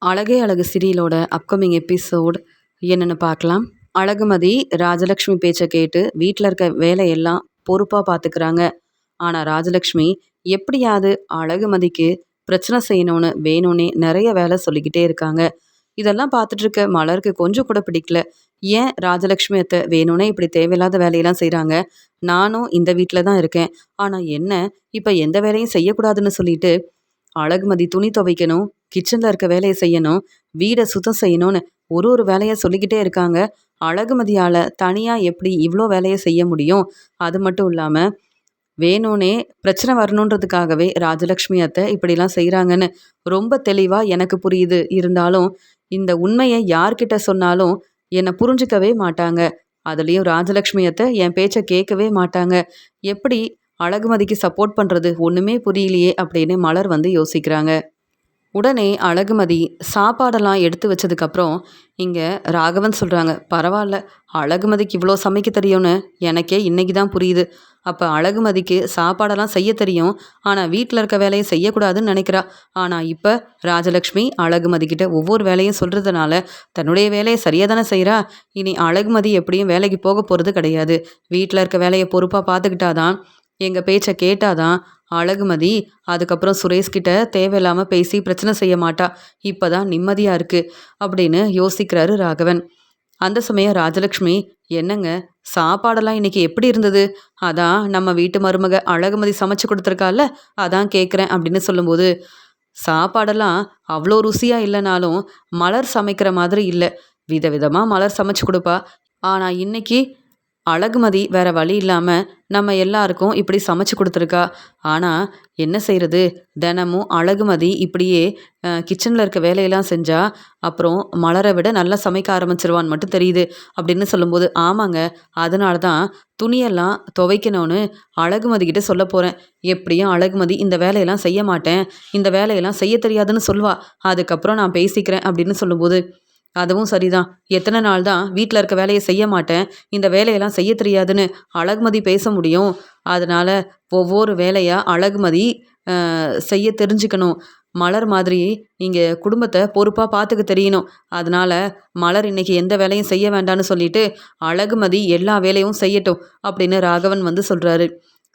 அழகே அழகு சீரியலோட upcoming episode என்னென்னு பார்க்கலாம். அழகுமதி ராஜலக்ஷ்மி பேச்சை கேட்டு வீட்டில் இருக்க வேலையெல்லாம் பொறுப்பாக பார்த்துக்கிறாங்க. ஆனால் ராஜலக்ஷ்மி எப்படியாவது அழகுமதிக்கு பிரச்சனை செய்யணும்னு வேணும்னே நிறைய வேலை சொல்லிக்கிட்டே இருக்காங்க. இதெல்லாம் பார்த்துட்டு இருக்க மலருக்கு கொஞ்சம் கூட பிடிக்கல. ஏன் ராஜலக்ஷ்மி அத்தை வேணும்னே இப்படி தேவையில்லாத வேலையெல்லாம் செய்கிறாங்க? நானும் இந்த வீட்டில் தான் இருக்கேன். ஆனால் என்ன இப்போ எந்த வேலையும் செய்யக்கூடாதுன்னு சொல்லிட்டு அழகுமதி துணி துவைக்கணும், கிச்சனில் இருக்க வேலையை செய்யணும், வீடை சுத்தம் செய்யணும்னு ஒரு ஒரு வேலையை சொல்லிக்கிட்டே இருக்காங்க. அழகுமதியால் தனியாக எப்படி இவ்வளோ வேலையை செய்ய முடியும்? அது மட்டும் இல்லாமல் வேணும்னே பிரச்சனை வரணுன்றதுக்காகவே ராஜலக்ஷ்மி அத்தை இப்படிலாம் செய்கிறாங்கன்னு ரொம்ப தெளிவாக எனக்கு புரியுது. இருந்தாலும் இந்த உண்மையை யார்கிட்ட சொன்னாலும் என்னை புரிஞ்சுக்கவே மாட்டாங்க. அதுலேயும் ராஜலக்ஷ்மி அத்தை என் பேச்சை கேட்கவே மாட்டாங்க. எப்படி அழகுமதிக்கு சப்போர்ட் பண்ணுறது ஒன்றுமே புரியலையே அப்படின்னு மலர் வந்து யோசிக்கிறாங்க. உடனே அழகுமதி சாப்பாடெல்லாம் எடுத்து வச்சதுக்கப்புறம் இங்கே ராகவன் சொல்கிறாங்க, பரவாயில்ல, அழகுமதிக்கு இவ்வளோ சமைக்க தெரியும்னு எனக்கே இன்னைக்கு தான் புரியுது. அப்போ அழகுமதிக்கு சாப்பாடெல்லாம் செய்ய தெரியும், ஆனால் வீட்டில் இருக்க வேலையை செய்யக்கூடாதுன்னு நினைக்கிறா. ஆனால் இப்போ ராஜலக்ஷ்மி அழகுமதிக்கிட்ட ஒவ்வொரு வேலையும் சொல்கிறதுனால தன்னுடைய வேலையை சரியாக தானே செய்கிறா. இனி அழகுமதி எப்படியும் வேலைக்கு போக போகிறது கிடையாது. வீட்டில் இருக்க வேலையை பொறுப்பாக பார்த்துக்கிட்டாதான், எங்கள் பேச்சை கேட்டாதான் அழகுமதி அதுக்கப்புறம் சுரேஷ்கிட்ட தேவையில்லாமல் பேசி பிரச்சனை செய்ய மாட்டா. இப்போ தான் நிம்மதியாக இருக்குது அப்படின்னு யோசிக்கிறாரு ராகவன். அந்த சமயம் ராஜலக்ஷ்மி, என்னங்க சாப்பாடெல்லாம் இன்னைக்கு எப்படி இருந்தது? அதான் நம்ம வீட்டு மருமக அழகுமதி சமைச்சு கொடுத்துருக்கால, அதான் கேட்குறேன் அப்படின்னு சொல்லும்போது, சாப்பாடெல்லாம் அவ்வளோ ருசியாக இல்லைனாலும் மலர் சமைக்கிற மாதிரி இல்லை. விதவிதமாக மலர் சமைச்சு கொடுப்பா. ஆனால் இன்னைக்கு அழகுமதி வேற வழி இல்லாமல் நம்ம எல்லாருக்கும் இப்படி சமைச்சு கொடுத்துருக்கா. ஆனால் என்ன செய்கிறது, தினமும் அழகுமதி இப்படியே கிச்சனில் இருக்க வேலையெல்லாம் செஞ்சால் அப்புறம் மலரை விட நல்லா சமைக்க ஆரம்பிச்சிருவான்னு மட்டும் தெரியுது அப்படின்னு சொல்லும்போது, ஆமாங்க, அதனால தான் துணியெல்லாம் துவைக்கணும்னு அழகுமதிக்கிட்ட சொல்ல போகிறேன். எப்படியும் அழகுமதி இந்த வேலையெல்லாம் செய்ய மாட்டேன், இந்த வேலையெல்லாம் செய்ய தெரியாதுன்னு சொல்வா, அதுக்கப்புறம் நான் பேசிக்கிறேன் அப்படின்னு சொல்லும்போது, அதுவும் சரிதான், எத்தனை நாள் தான் வீட்டில் இருக்க வேலையை செய்ய மாட்டேன், இந்த வேலையெல்லாம் செய்ய தெரியாதுன்னு அழகுமதி பேச முடியும்? அதனால் ஒவ்வொரு வேலையாக அழகுமதி செய்ய தெரிஞ்சுக்கணும். மலர் மாதிரி இங்கே குடும்பத்தை பொறுப்பாக பார்த்துக்க தெரியணும். அதனால் மலர் இன்னைக்கு எந்த வேலையும் செய்ய வேண்டான்னு சொல்லிட்டு அழகுமதி எல்லா வேலையும் செய்யட்டும் அப்படின்னு ராகவன் வந்து சொல்கிறாரு.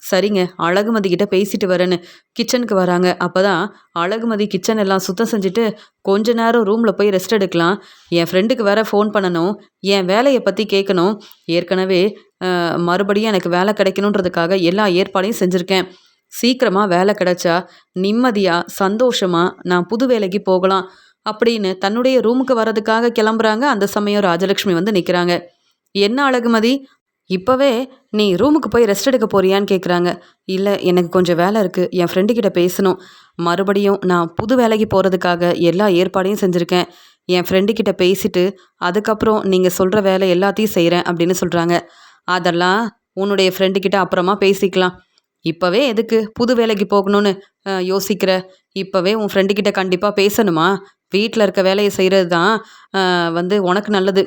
சரிங்க, அழகுமதி கிட்ட பேசிட்டு வரேன்னு கிச்சனுக்கு வராங்க. அப்போ தான் அழகுமதி கிச்சன் எல்லாம் சுத்தம் செஞ்சுட்டு கொஞ்ச நேரம் ரூமில் போய் ரெஸ்ட் எடுக்கலாம், என் ஃப்ரெண்டுக்கு வேற ஃபோன் பண்ணணும், என் வேலையை பற்றி கேட்கணும், ஏற்கனவே மறுபடியும் எனக்கு வேலை கிடைக்கணுன்றதுக்காக எல்லா ஏற்பாடையும் செஞ்சுருக்கேன், சீக்கிரமாக வேலை கிடைச்சா நிம்மதியாக சந்தோஷமாக நான் புது வேலைக்கு போகலாம் அப்படின்னு தன்னுடைய ரூமுக்கு வர்றதுக்காக கிளம்புறாங்க. அந்த சமயம் ராஜலக்ஷ்மி வந்து நிற்கிறாங்க. என்ன அழகுமதி, இப்போவே நீ ரூமுக்கு போய் ரெஸ்ட் எடுக்க போறியான்னு கேட்குறாங்க. இல்லை, எனக்கு கொஞ்சம் வேலை இருக்குது, என் ஃப்ரெண்டுக்கிட்ட பேசணும், மறுபடியும் நான் புது வேலைக்கு போகிறதுக்காக எல்லா ஏற்பாடையும் செஞ்சுருக்கேன், என் ஃப்ரெண்டுக்கிட்ட பேசிட்டு அதுக்கப்புறம் நீங்கள் சொல்கிற வேலை எல்லாத்தையும் செய்கிறேன் அப்படின்னு சொல்கிறாங்க. அதெல்லாம் உன்னுடைய ஃப்ரெண்டுக்கிட்ட அப்புறமா பேசிக்கலாம், இப்போவே எதுக்கு புது வேலைக்கு போகணும்னு யோசிக்கிற? இப்போவே உன் ஃப்ரெண்டுக்கிட்ட கண்டிப்பாக பேசணுமா? வீட்டில் இருக்க வேலையை செய்கிறது தான் உனக்கு நல்லது.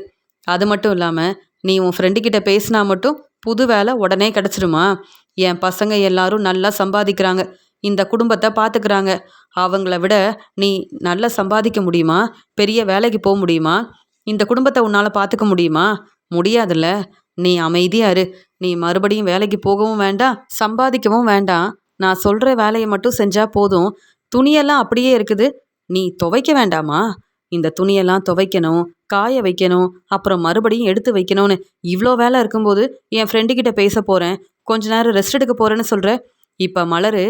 அது மட்டும் இல்லாமல் நீ உன் ஃப்ரெண்டுக்கிட்ட பேசினா மட்டும் புது வேலை உடனே கிடச்சிருமா? என் பசங்க எல்லாரும் நல்லா சம்பாதிக்கிறாங்க, இந்த குடும்பத்தை பார்த்துக்கிறாங்க, அவங்கள விட நீ நல்லா சம்பாதிக்க முடியுமா? பெரிய வேலைக்கு போக முடியுமா? இந்த குடும்பத்தை உன்னால் பார்த்துக்க முடியுமா? முடியாதுல்ல. நீ அமைதியாக இரு, நீ மறுபடியும் வேலைக்கு போகவும் வேண்டாம், சம்பாதிக்கவும் வேண்டாம், நான் சொல்கிற வேலையை மட்டும் செஞ்சால் போதும். துணியெல்லாம் அப்படியே இருக்குது, நீ துவைக்க வேண்டாமா? இந்த துணியெல்லாம் துவைக்கணும், காய வைக்கணும், அப்புறம் மறுபடியும் எடுத்து வைக்கணும்னு இவ்வளோ வேலை இருக்கும்போது என் ஃப்ரெண்டுக்கிட்ட பேச போகிறேன், கொஞ்ச நேரம் ரெஸ்ட் எடுக்க போகிறேன்னு சொல்கிற. இப்போ மலர்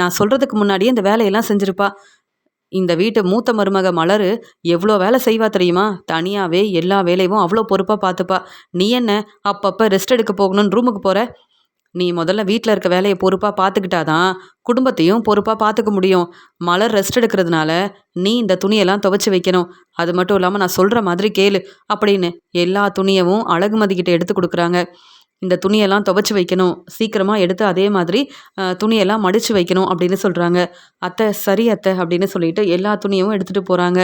நான் சொல்கிறதுக்கு முன்னாடியே இந்த வேலையெல்லாம் செஞ்சுருப்பா. இந்த வீட்டு மூத்த மருமக மலர் எவ்வளோ வேலை செய்வா தெரியுமா? தனியாகவே எல்லா வேலையும் அவ்வளோ பொறுப்பாக பார்த்துப்பா. நீ என்ன அப்பப்போ ரெஸ்ட் எடுக்க போகணுன்னு ரூமுக்கு போகிற? நீ முதல்ல வீட்டில் இருக்க வேலையை பொறுப்பாக பார்த்துக்கிட்டாதான் குடும்பத்தையும் பொறுப்பாக பார்த்துக்க முடியும். மலர் ரெஸ்ட் எடுக்கிறதுனால நீ இந்த துணியெல்லாம் துவைச்சி வைக்கணும், அது மட்டும் இல்லாமல் நான் சொல்கிற மாதிரி கேளு அப்படின்னு எல்லா துணியவும் அழகுமதிக்கிட்ட எடுத்து கொடுக்குறாங்க. இந்த துணியெல்லாம் துவைச்சி வைக்கணும், சீக்கிரமாக எடுத்து அதே மாதிரி துணியெல்லாம் மடித்து வைக்கணும் அப்படின்னு சொல்கிறாங்க. அத்தை சரி அத்தை அப்படின்னு சொல்லிட்டு எல்லா துணியவும் எடுத்துகிட்டு போகிறாங்க.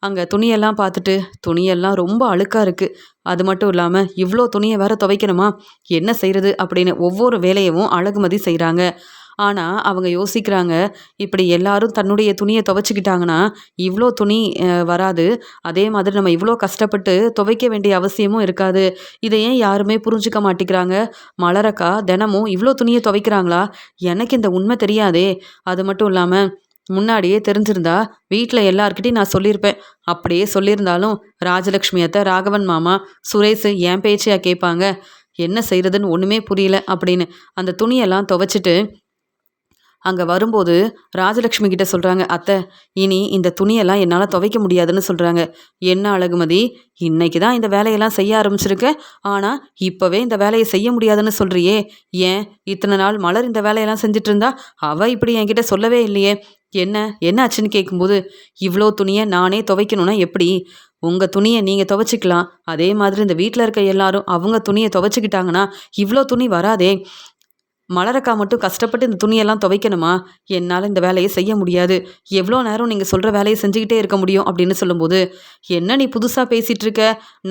அங்கே துணியெல்லாம் பார்த்துட்டு, துணியெல்லாம் ரொம்ப அழுக்காக இருக்குது, அது மட்டும் இல்லாமல் இவ்வளோ துணியை வேற துவைக்கணுமா, என்ன செய்கிறது அப்படின்னு ஒவ்வொரு வேலையவும் அழகுமதி செய்கிறாங்க. ஆனால் அவங்க யோசிக்கிறாங்க, இப்படி எல்லாரும் தன்னுடைய துணியை துவைச்சிக்கிட்டாங்கன்னா இவ்வளோ துணி வராது. அதே மாதிரி நம்ம இவ்வளோ கஷ்டப்பட்டு துவைக்க வேண்டிய அவசியமும் இருக்காது. இதை ஏன் யாருமே புரிஞ்சுக்க மாட்டேங்கிறாங்க? மலரக்கா தினமும் இவ்வளோ துணியை துவைக்கிறாங்களா? எனக்கு இந்த உண்மை தெரியாதே. அது மட்டும் இல்லாமல் முன்னாடியே தெரிஞ்சிருந்தா வீட்டில் எல்லார்கிட்டையும் நான் சொல்லியிருப்பேன். அப்படியே சொல்லியிருந்தாலும் ராஜலக்ஷ்மி அத்தை, ராகவன் மாமா, சுரேஷ் என் பேச்சையா கேட்பாங்க? என்ன செய்யறதுன்னு ஒன்றுமே புரியல அப்படின்னு அந்த துணியெல்லாம் துவைச்சிட்டு அங்கே வரும்போது ராஜலக்ஷ்மி கிட்ட சொல்கிறாங்க, அத்தை இனி இந்த துணியெல்லாம் என்னால் துவைக்க முடியாதுன்னு சொல்கிறாங்க. என்ன அழகுமதி, இன்னைக்கு தான் இந்த வேலையெல்லாம் செய்ய ஆரம்பிச்சிருக்க, ஆனால் இப்போவே இந்த வேலையை செய்ய முடியாதுன்னு சொல்கிறியே, ஏன் இத்தனை நாள் மலர் இந்த வேலையெல்லாம் செஞ்சுட்டு இருந்தா? அவள் இப்படி என்கிட்ட சொல்லவே இல்லையே, என்ன என்ன ஆச்சுன்னு கேட்கும்போது, இவ்வளோ துணியை நானே துவைக்கணும்னா எப்படி? உங்கள் துணியை நீங்கள் துவைச்சிக்கலாம், அதே மாதிரி இந்த வீட்டில் இருக்க எல்லாரும் அவங்க துணியை துவைச்சிக்கிட்டாங்கன்னா இவ்வளோ துணி வராதே. மலரக்கா மட்டும் கஷ்டப்பட்டு இந்த துணியெல்லாம் துவைக்கணுமா? என்னால் இந்த வேலையை செய்ய முடியாது. எவ்வளோ நேரம் நீங்கள் சொல்கிற வேலையை செஞ்சுக்கிட்டே இருக்க முடியும் அப்படின்னு சொல்லும்போது, என்ன நீ புதுசாக பேசிகிட்டு இருக்க?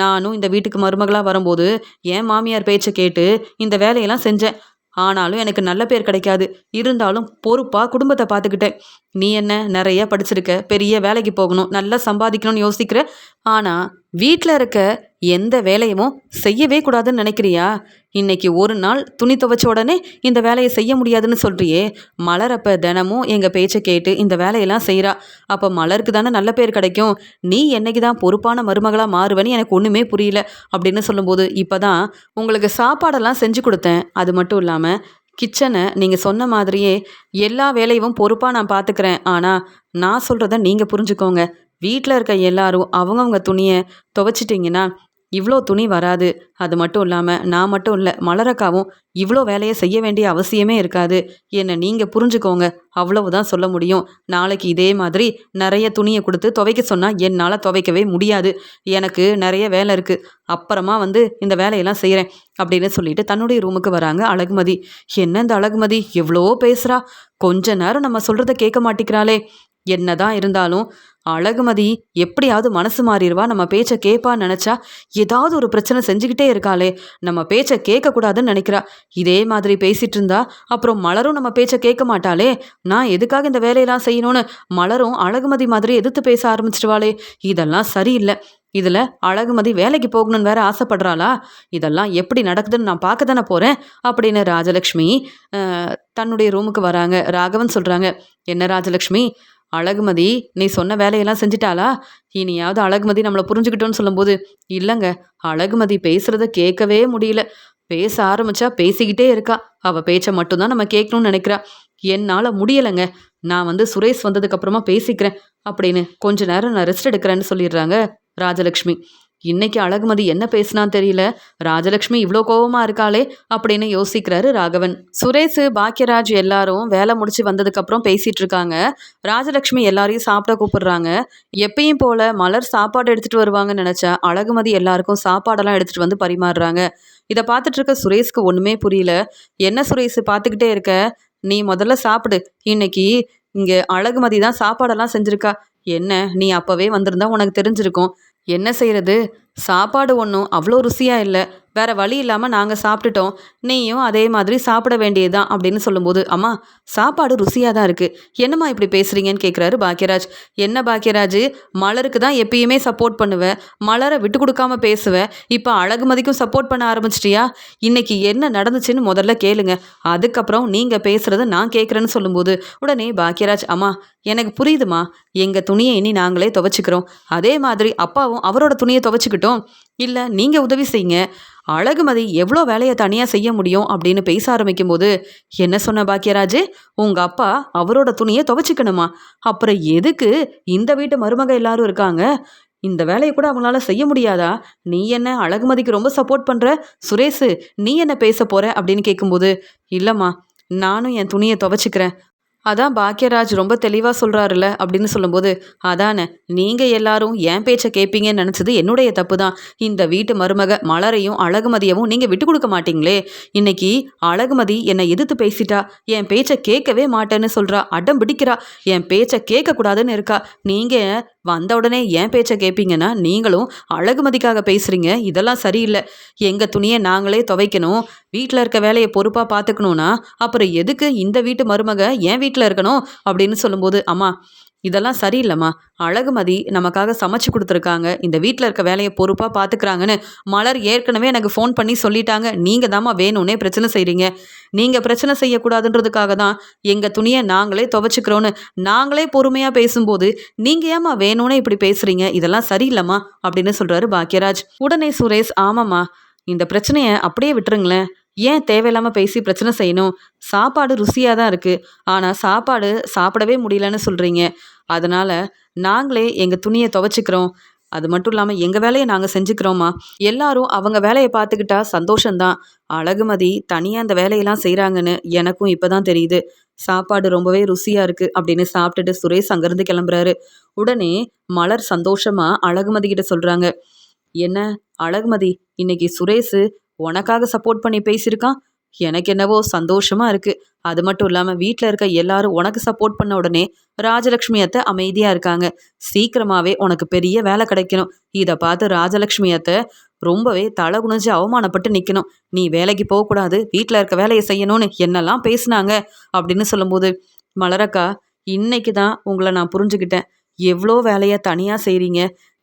நானும் இந்த வீட்டுக்கு மருமகளாக வரும்போது என் மாமியார் பேச்சை கேட்டு இந்த வேலையெல்லாம் செஞ்சேன். ஆனாலும் எனக்கு நல்ல பேர் கிடைக்காது. இருந்தாலும் பொறுப்பாக குடும்பத்தை பார்த்துக்கிட்டேன். நீ என்ன நிறைய படிச்சிருக்க, பெரிய வேலைக்கு போகணும், நல்லா சம்பாதிக்கணும்னு யோசிக்கிற. ஆனால் வீட்டில் இருக்க எந்த வேலையும் செய்யவே கூடாதுன்னு நினைக்கிறியா? இன்னைக்கு ஒரு நாள் துணி துவைச்ச உடனே இந்த வேலையை செய்ய முடியாதுன்னு சொல்றியே. மலர் அப்போ தினமும் எங்கள் பேச்சை கேட்டு இந்த வேலையெல்லாம் செய்கிறா. அப்போ மலருக்கு தானே நல்ல பேர் கிடைக்கும். நீ என்னைக்கு தான் பொறுப்பான மருமகளாக மாறுவேன்னு எனக்கு ஒன்றுமே புரியல அப்படின்னு சொல்லும்போது, இப்போ தான் உங்களுக்கு சாப்பாடெல்லாம் செஞ்சு கொடுத்தேன். அது மட்டும் இல்லாமல் கிச்சனை நீங்கள் சொன்ன மாதிரியே எல்லா வேலையும் பொறுப்பாக நான் பார்த்துக்கிறேன். ஆனால் நான் சொல்கிறத நீங்கள் புரிஞ்சுக்கோங்க. வீட்டில் இருக்க எல்லாரும் அவங்கவுங்க துணியை துவைச்சிட்டிங்கன்னா இவ்வளோ துணி வராது. அது மட்டும் இல்லாமல் நான் மட்டும் இல்லை, மலரக்காவும் இவ்வளோ வேலையை செய்ய வேண்டிய அவசியமே இருக்காது. என்னை நீங்கள் புரிஞ்சுக்கோங்க, அவ்வளவுதான் சொல்ல முடியும். நாளைக்கு இதே மாதிரி நிறைய துணியை கொடுத்து துவைக்க சொன்னால் என்னால் துவைக்கவே முடியாது. எனக்கு நிறைய வேலை இருக்குது, அப்புறமா வந்து இந்த வேலையெல்லாம் செய்கிறேன் அப்படின்னு சொல்லிட்டு தன்னுடைய ரூமுக்கு வராங்க அழகுமதி. என்ன இந்த அழகுமதி எவ்வளோ பேசுகிறா, கொஞ்ச நேரம் நம்ம சொல்கிறத கேட்க மாட்டேங்கிறாளே. என்னதான் இருந்தாலும் அழகுமதி எப்படியாவது மனசு மாறிடுவா, நம்ம பேச்சை கேட்பான்னு நினச்சா ஏதாவது ஒரு பிரச்சனை செஞ்சுக்கிட்டே இருக்காளே. நம்ம பேச்சை கேட்கக்கூடாதுன்னு நினைக்கிறா. இதே மாதிரி பேசிகிட்டு இருந்தா அப்புறம் மலரும் நம்ம பேச்சை கேட்க மாட்டாளே. நான் எதுக்காக இந்த வேலையெல்லாம் செய்யணும்னு மலரும் அழகுமதி மாதிரி எதிர்த்து பேச ஆரம்பிச்சிடுவாளே. இதெல்லாம் சரியில்லை. இதில் அழகுமதி வேலைக்கு போகணும்னு வேற ஆசைப்படுறாளா? இதெல்லாம் எப்படி நடக்குதுன்னு நான் பார்க்க தானே போகிறேன் அப்படின்னு ராஜலக்ஷ்மி தன்னுடைய ரூமுக்கு வராங்க. ராகவன் சொல்கிறாங்க, என்ன ராஜலக்ஷ்மி, அழகுமதி நீ சொன்ன வேலையெல்லாம் செஞ்சிட்டாளா? இனியாவது அழகுமதி நம்மளை புரிஞ்சுக்கிட்டோன்னு சொல்லும்போது, இல்லைங்க, அழகுமதி பேசுகிறத கேட்கவே முடியல. பேச ஆரம்பிச்சா பேசிக்கிட்டே இருக்கா. அவள் பேச்சை மட்டும்தான் நம்ம கேட்கணும்னு நினைக்கிறா. என்னால் முடியலைங்க, நான் வந்து சுரேஷ் வந்ததுக்கப்புறமா பேசிக்கிறேன் அப்படின்னு கொஞ்ச நேரம் நான் ரெஸ்ட் எடுக்கிறேன்னு சொல்லிடுறாங்க ராஜலக்ஷ்மி. இன்னைக்கு அழகுமதி என்ன பேசினான்னு தெரியல, ராஜலக்ஷ்மி இவ்வளோ கோவமாக இருக்காளே அப்படின்னு யோசிக்கிறாரு ராகவன். சுரேஷ், பாக்கியராஜ் எல்லாரும் வேலை முடிச்சு வந்ததுக்கப்புறம் பேசிகிட்டு இருக்காங்க. ராஜலக்ஷ்மி எல்லாரையும் சாப்பிட கூப்பிடுறாங்க. எப்பயும் போல் மலர் சாப்பாடு எடுத்துகிட்டு வருவாங்கன்னு நினச்சா அழகுமதி எல்லாருக்கும் சாப்பாடெல்லாம் எடுத்துகிட்டு வந்து பரிமாறுறாங்க. இதை பார்த்துட்டு இருக்க சுரேஷ்க்கு ஒன்றுமே புரியல. என்ன சுரேஷ் பார்த்துக்கிட்டே இருக்க, நீ முதல்ல சாப்பிடு. இன்னைக்கு இங்கே அழகுமதி தான் சாப்பாடெல்லாம் செஞ்சுருக்கா. என்ன நீ அப்போவே வந்திருந்தா உனக்கு தெரிஞ்சிருக்கும். என்ன செய்கிறது, சாப்பாடு ஒன்றும் அவ்வளோ ருசியாக இல்லை, வேறு வழி இல்லாமல் நாங்கள் சாப்பிட்டுட்டோம், நீயும் அதே மாதிரி சாப்பிட வேண்டியதுதான் அப்படின்னு சொல்லும்போது, அம்மா சாப்பாடு ருசியாக தான் இருக்குது, என்னம்மா இப்படி பேசுகிறீங்கன்னு கேட்குறாரு பாக்கியராஜ். என்ன பாக்கியராஜ், மலருக்கு தான் எப்பயுமே சப்போர்ட் பண்ணுவேன், மலரை விட்டு கொடுக்காம பேசுவேன், இப்போ அழகுமதிக்கும் சப்போர்ட் பண்ண ஆரம்பிச்சிட்டியா? இன்னைக்கு என்ன நடந்துச்சுன்னு முதல்ல கேளுங்க, அதுக்கப்புறம் நீங்கள் பேசுகிறத நான் கேட்குறேன்னு சொல்லும்போது உடனே பாக்கியராஜ், அம்மா எனக்கு புரியுதுமா, எங்கள் துணியை இனி நாங்களே துவைச்சிக்கிறோம், அதே மாதிரி அப்பாவும் அவரோட துணியை துவைச்சிக்கிட்டோம், இல்லை நீங்கள் உதவி செய்யுங்க, அழகுமதி எவ்வளோ வேலையை தனியாக செய்ய முடியும் அப்படின்னு பேச ஆரம்பிக்கும் போது, என்ன சொன்ன பாக்கியராஜ், உங்கள் அப்பா அவரோட துணியை துவைச்சிக்கணுமா? அப்புறம் எதுக்கு இந்த வீட்டு மருமக எல்லாரும் இருக்காங்க, இந்த வேலையை கூட அவங்களால செய்ய முடியாதா? நீ என்ன அழகுமதிக்கு ரொம்ப சப்போர்ட் பண்ணுற, சுரேஷ் நீ என்ன பேச போகிற அப்படின்னு கேட்கும்போது, இல்லைம்மா நானும் என் துணியை துவைச்சிக்கிறேன், அதான் பாக்கியராஜ் ரொம்ப தெளிவாக சொல்கிறாருல்ல அப்படின்னு சொல்லும்போது, அதானே நீங்கள் எல்லாரும் என் பேச்சை கேட்பீங்கன்னு நினச்சது என்னுடைய தப்பு தான். இந்த வீட்டு மருமக மலரையும் அழகுமதியவும் நீங்கள் விட்டு கொடுக்க மாட்டீங்களே. இன்னைக்கு அழகுமதி என்னை எதிர்த்து பேசிட்டா, என் பேச்சை கேட்கவே மாட்டேன்னு சொல்கிறா, அடம் பிடிக்கிறா, என் பேச்சை கேட்கக்கூடாதுன்னு இருக்கா. நீங்கள் வந்த உடனே ஏன் பேச்சை கேட்பீங்கன்னா நீங்களும் அழகுமதிக்காக பேசுகிறீங்க. இதெல்லாம் சரியில்லை. எங்கள் துணியை நாங்களே துவைக்கணும், வீட்டில் இருக்க வேலையை பொறுப்பாக பார்த்துக்கணுன்னா அப்புறம் எதுக்கு இந்த வீட்டு மருமக என் வீட்டில் இருக்கணும் அப்படின்னு சொல்லும்போது, அம்மா இதெல்லாம் சரியில்லைம்மா. அழகுமதி நமக்காக சமைச்சு கொடுத்துருக்காங்க, இந்த வீட்டில் இருக்க வேலையை பொறுப்பாக பார்த்துக்கிறாங்கன்னு மலர் ஏற்கனவே எனக்கு ஃபோன் பண்ணி சொல்லிட்டாங்க. நீங்கள் தாம்மா வேணும்னே பிரச்சனை செய்கிறீங்க. நீங்கள் பிரச்சனை செய்யக்கூடாதுன்றதுக்காக தான் எங்கள் துணியை நாங்களே துவைச்சிக்கிறோன்னு நாங்களே பொறுமையாக பேசும்போது நீங்கள் ஏம்மா வேணும்னே இப்படி பேசுகிறீங்க, இதெல்லாம் சரியில்லைம்மா அப்படின்னு சொல்கிறாரு பாக்யராஜ். உடனே சுரேஷ், ஆமாம்மா இந்த பிரச்சனையை அப்படியே விட்டுருங்களேன், ஏன் தேவையில்லாமல் பேசி பிரச்சனை செய்யணும்? சாப்பாடு ருசியாக தான் இருக்குது, ஆனால் சாப்பாடு சாப்பிடவே முடியலன்னு சொல்கிறீங்க. அதனால் நாங்களே எங்கள் துணியை துவைச்சிக்கிறோம், அது மட்டும் இல்லாமல் எங்கள் வேலையை நாங்கள் செஞ்சுக்கிறோம்மா. எல்லாரும் அவங்க வேலையை பார்த்துக்கிட்டா சந்தோஷந்தான். அழகுமதி தனியாக அந்த வேலையெல்லாம் செய்கிறாங்கன்னு எனக்கும் இப்போ தான் தெரியுது. சாப்பாடு ரொம்பவே ருசியாக இருக்குது அப்படின்னு சாப்பிட்டுட்டு சுரேஷ் அங்கேருந்து கிளம்புறாரு. உடனே மலர் சந்தோஷமாக அழகுமதி கிட்ட சொல்கிறாங்க, என்ன அழகுமதி, இன்னைக்கு சுரேஷ் உனக்காக சப்போர்ட் பண்ணி பேசியிருக்கான், எனக்கு என்னவோ சந்தோஷமா இருக்கு. அது மட்டும் இல்லாமல் வீட்டில் இருக்க எல்லாரும் உனக்கு சப்போர்ட் பண்ண உடனே ராஜலக்ஷ்மி அத்தை அமைதியாக இருக்காங்க. சீக்கிரமாகவே உனக்கு பெரிய வேலை கிடைக்கணும். இதை பார்த்து ராஜலக்ஷ்மி அத்தை ரொம்பவே தலை குனிஞ்சு அவமானப்பட்டு நிற்கணும். நீ வேலைக்கு போகக்கூடாது, வீட்டில் இருக்க வேலையை செய்யணும்னு என்னெல்லாம் பேசுனாங்க அப்படின்னு சொல்லும்போது, மலரக்கா இன்னைக்கு தான் உங்களை நான் புரிஞ்சுக்கிட்டேன். எவ்வளோ வேலையை தனியாக செய்கிறீங்க,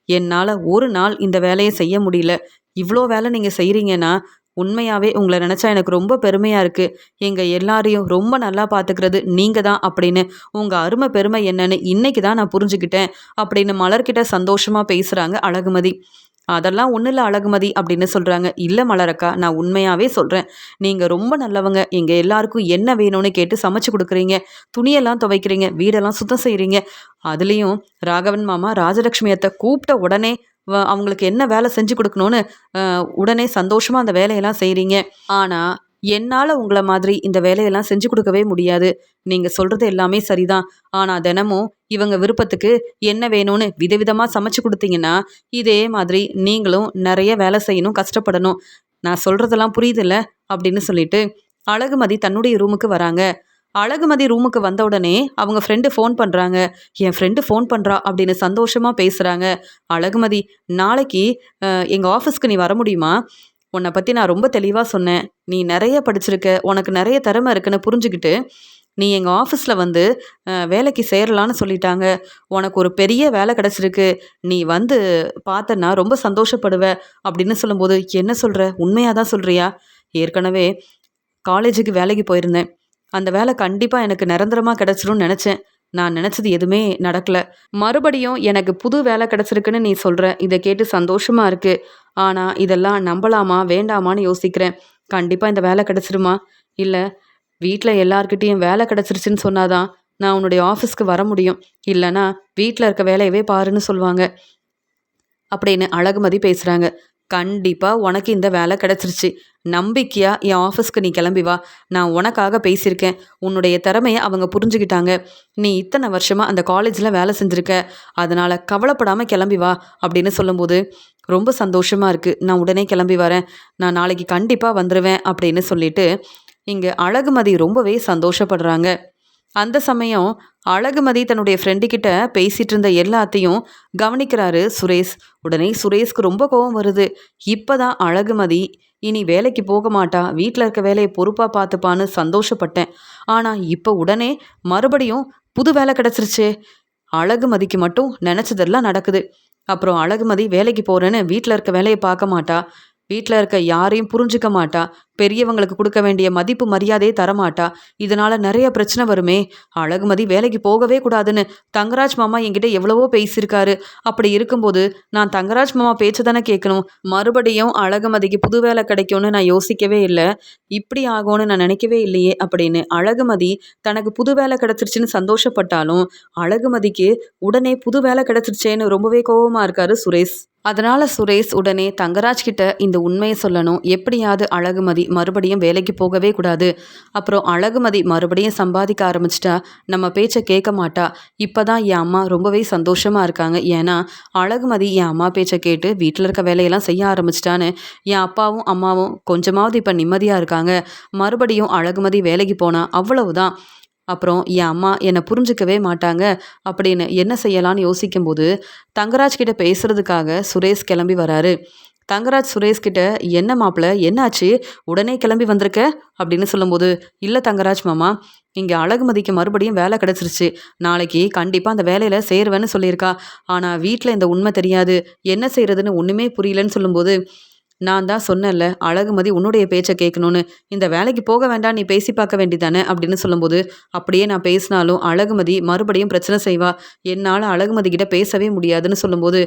என்னால் ஒரு நாள் இந்த வேலையை செய்ய முடியல. இவ்வளோ வேலை நீங்கள் செய்கிறீங்கன்னா உண்மையாகவே உங்களை நினச்சா எனக்கு ரொம்ப பெருமையாக இருக்குது. எங்கள் எல்லாரையும் ரொம்ப நல்லா பார்த்துக்கிறது நீங்கள் தான் அப்படின்னு உங்கள் அருமை பெருமை என்னன்னு இன்னைக்கு தான் நான் புரிஞ்சுக்கிட்டேன் அப்படின்னு மலர்கிட்ட சந்தோஷமாக பேசுகிறாங்க அழகுமதி. அதெல்லாம் ஒன்றும் இல்லை அழகுமதி அப்படின்னு சொல்கிறாங்க. இல்லை மலரக்கா, நான் உண்மையாகவே சொல்கிறேன், நீங்கள் ரொம்ப நல்லவங்க. எங்கள் எல்லாருக்கும் என்ன வேணும்னு கேட்டு சமைச்சு கொடுக்குறீங்க, துணியெல்லாம் துவைக்கிறீங்க, வீடெல்லாம் சுத்தம் செய்கிறீங்க. அதுலேயும் ராகவன் மாமா ராஜலக்ஷ்மி அத்தை கூப்பிட்ட உடனே அவங்களுக்கு என்ன வேலை செஞ்சு கொடுக்கணும்னு உடனே சந்தோஷமாக அந்த வேலையெல்லாம் செய்கிறீங்க. ஆனால் என்னால் உங்களை மாதிரி இந்த வேலையெல்லாம் செஞ்சு கொடுக்கவே முடியாது. நீங்கள் சொல்கிறது எல்லாமே சரிதான். ஆனால் தினமும் இவங்க விருப்பத்துக்கு என்ன வேணும்னு விதவிதமாக சமைச்சு கொடுத்தீங்கன்னா இதே மாதிரி நீங்களும் நிறைய வேலை செய்யணும், கஷ்டப்படணும். நான் சொல்கிறதெல்லாம் புரியுதில்ல அப்படின்னு சொல்லிட்டு அழகுமதி தன்னுடைய ரூமுக்கு வராங்க. அழகுமதி ரூமுக்கு வந்த உடனே அவங்க ஃப்ரெண்டு ஃபோன் பண்ணுறாங்க. என் ஃப்ரெண்டு ஃபோன் பண்ணுறா அப்படின்னு சந்தோஷமாக பேசுகிறாங்க. அழகுமதி, நாளைக்கு எங்கள் ஆஃபீஸ்க்கு நீ வர முடியுமா? உன்னை பற்றி நான் ரொம்ப தெளிவாக சொன்னேன். நீ நிறைய படிச்சிருக்க, உனக்கு நிறைய திறமை இருக்குன்னு புரிஞ்சுக்கிட்டு நீ எங்கள் ஆஃபீஸில் வந்து வேலைக்கு சேரலான்னு சொல்லிட்டாங்க. உனக்கு ஒரு பெரிய வேலை கிடச்சிருக்கு, நீ வந்து பார்த்தன்னா ரொம்ப சந்தோஷப்படுவ அப்படின்னு சொல்லும்போது, என்ன சொல்கிற, உண்மையாக தான் சொல்கிறியா? ஏற்கனவே காலேஜுக்கு வேலைக்கு போயிருந்தேன். அந்த வேலை கண்டிப்பாக எனக்கு நிரந்தரமாக கிடச்சிரும்னு நினச்சேன். நான் நினச்சது எதுவுமே நடக்கலை. மறுபடியும் எனக்கு புது வேலை கிடச்சிருக்குன்னு நீ சொல்கிற, இதை கேட்டு சந்தோஷமாக இருக்குது. ஆனால் இதெல்லாம் நம்பலாமா வேண்டாமான்னு யோசிக்கிறேன். கண்டிப்பாக இந்த வேலை கிடச்சிருமா? இல்லை வீட்டில் எல்லார்கிட்டேயும் வேலை கிடச்சிருச்சுன்னு சொன்னாதான் நான் உன்னுடைய ஆஃபீஸ்க்கு வர முடியும். இல்லைனா வீட்டில் இருக்க வேலையவே பாருன்னு சொல்லுவாங்க அப்படின்னு அழகுமதி பேசுகிறாங்க. கண்டிப்பாக உனக்கு இந்த வேலை கிடச்சிருச்சு. நம்பிக்கையாக என் ஆஃபீஸ்க்கு நீ கிளம்பி வா. நான் உனக்காக பேசியிருக்கேன். உன்னுடைய திறமையை அவங்க புரிஞ்சுக்கிட்டாங்க. நீ இத்தனை வருஷமாக அந்த காலேஜில் வேலை செஞ்சுருக்க, அதனால் கவலைப்படாமல் கிளம்பி வா அப்படின்னு சொல்லும்போது ரொம்ப சந்தோஷமாக இருக்குது. நான் உடனே கிளம்பி வரேன், நான் நாளைக்கு கண்டிப்பாக வந்துடுவேன் அப்படின்னு சொல்லிட்டு இங்கே அழகுமதி ரொம்பவே சந்தோஷப்படுறாங்க. அந்த சமயம் அழகுமதி தன்னுடைய ஃப்ரெண்டுக்கிட்ட பேசிகிட்டு இருந்த எல்லாத்தையும் கவனிக்கிறாரு சுரேஷ். உடனே சுரேஷ்க்கு ரொம்ப கோபம் வருது. இப்போ தான் அழகுமதி இனி வேலைக்கு போக மாட்டா, வீட்டில் இருக்க வேலையை பொறுப்பாக பார்த்துப்பான்னு சந்தோஷப்பட்டேன். ஆனால் இப்போ உடனே மறுபடியும் புது வேலை கிடச்சிருச்சே. அழகுமதிக்கு மட்டும் நினச்சதெல்லாம் நடக்குது. அப்புறம் அழகுமதி வேலைக்கு போகிறேன்னு வீட்டில் இருக்க வேலையை பார்க்க மாட்டா, வீட்டில் இருக்க யாரையும் புரிஞ்சுக்க மாட்டா, பெரியவங்களுக்கு கொடுக்க வேண்டிய மதிப்பு மரியாதையை தரமாட்டா. இதனால் நிறைய பிரச்சனை வருமே. அழகுமதி வேலைக்கு போகவே கூடாதுன்னு தங்கராஜ் மாமா என்கிட்ட எவ்வளவோ பேசியிருக்காரு. அப்படி இருக்கும்போது நான் தங்கராஜ் மாமா பேச்சு தானே கேட்கணும். மறுபடியும் அழகுமதிக்கு புது வேலை கிடைக்கும்னு நான் யோசிக்கவே இல்லை. இப்படி ஆகும்னு நான் நினைக்கவே இல்லையே அப்படின்னு அழகுமதி தனக்கு புது வேலை கிடச்சிருச்சுன்னு சந்தோஷப்பட்டாலும் அழகுமதிக்கு உடனே புது வேலை கிடச்சிருச்சேன்னு ரொம்பவே கோபமாக இருக்காரு சுரேஷ். அதனால் சுரேஷ் உடனே தங்கராஜ் கிட்ட இந்த உண்மையை சொல்லணும். எப்படியாவது அழகுமதி மறுபடியும் வேலைக்கு போகவே கூடாது. அப்புறம் அழகுமதி மறுபடியும் சம்பாதிக்க ஆரம்பிச்சிட்டா நம்ம பேச்சை கேட்க மாட்டா. இப்போ தான் என் அம்மா ரொம்பவே சந்தோஷமாக இருக்காங்க. ஏன்னா அழகுமதி என் அம்மா பேச்சை கேட்டு வீட்டில் இருக்க வேலையெல்லாம் செய்ய ஆரம்பிச்சிட்டான்னு என் அப்பாவும் அம்மாவும் கொஞ்சமாவது இப்போ நிம்மதியாக இருக்காங்க. மறுபடியும் அழகுமதி வேலைக்கு போனால் அவ்வளவுதான், அப்புறம் என் அம்மா என்னை புரிஞ்சுக்கவே மாட்டாங்க அப்படின்னு என்ன செய்யலான்னு யோசிக்கும்போது தங்கராஜ் கிட்ட பேசுறதுக்காக சுரேஷ் கிளம்பி வராரு. தங்கராஜ் சுரேஷ் கிட்ட என்ன மாப்பிள என்னாச்சு உடனே கிளம்பி வந்திருக்க அப்படின்னு சொல்லும்போது, இல்லை தங்கராஜ் மாமா, இங்கே அழகுமதிக்கு மறுபடியும் வேலை கிடச்சிருச்சு. நாளைக்கு கண்டிப்பாக அந்த வேலையில் சேருவேன்னு சொல்லியிருக்கா. ஆனால் வீட்டில் இந்த உண்மை தெரியாது. என்ன செய்யறதுன்னு ஒன்றுமே புரியலன்னு சொல்லும்போது, நான் தான் சொன்னேன்ல அழகுமதி உன்னுடைய பேச்சை கேட்கணும்னு. இந்த வேலைக்கு போக வேண்டாம் நீ பேசி பார்க்க வேண்டியதானே அப்படின்னு சொல்லும்போது, அப்படியே நான் பேசினாலும் அழகுமதி மறுபடியும் பிரச்சனை செய்வா. என்னால் அழகுமதி கிட்ட பேசவே முடியாதுன்னு சொல்லும்போது,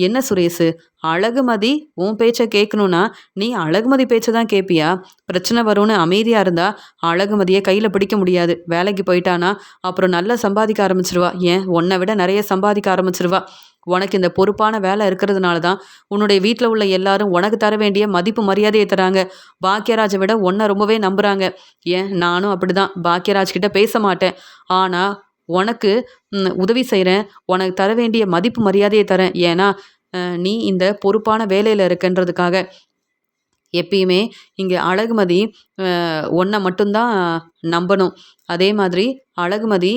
என்ன சுரேஷு, அழகுமதி உன் பேச்சை கேட்கணும்னா நீ அழகுமதி பேச்சை தான் கேட்பியா? பிரச்சனை வரும்னு அமைதியாக இருந்தா அழகுமதியை கையில் பிடிக்க முடியாது. வேலைக்கு போயிட்டானா அப்புறம் நல்லா சம்பாதிக்க ஆரம்பிச்சிருவா. ஏன் உன்னை விட நிறைய சம்பாதிக்க ஆரம்பிச்சிருவா. உனக்கு இந்த பொறுப்பான வேலை இருக்கிறதுனால தான் உன்னுடைய வீட்டில் உள்ள எல்லாரும் உனக்கு தர வேண்டிய மதிப்பு மரியாதையை தராங்க. பாக்கியராஜை விட உன்னை ரொம்பவே நம்புகிறாங்க. ஏன் நானும் அப்படிதான் பாக்கியராஜ் கிட்ட பேச மாட்டேன். ஆனால் உனக்கு உதவி செய்கிறேன். உனக்கு தர வேண்டிய மதிப்பு மரியாதையை தரேன். ஏன்னா நீ இந்த பொறுப்பான வேலையில் இருக்கன்றதுக்காக. எப்பயுமே இங்கே அழகுமதி உன்னை மட்டும்தான் நம்பணும். அதே மாதிரி அழகுமதி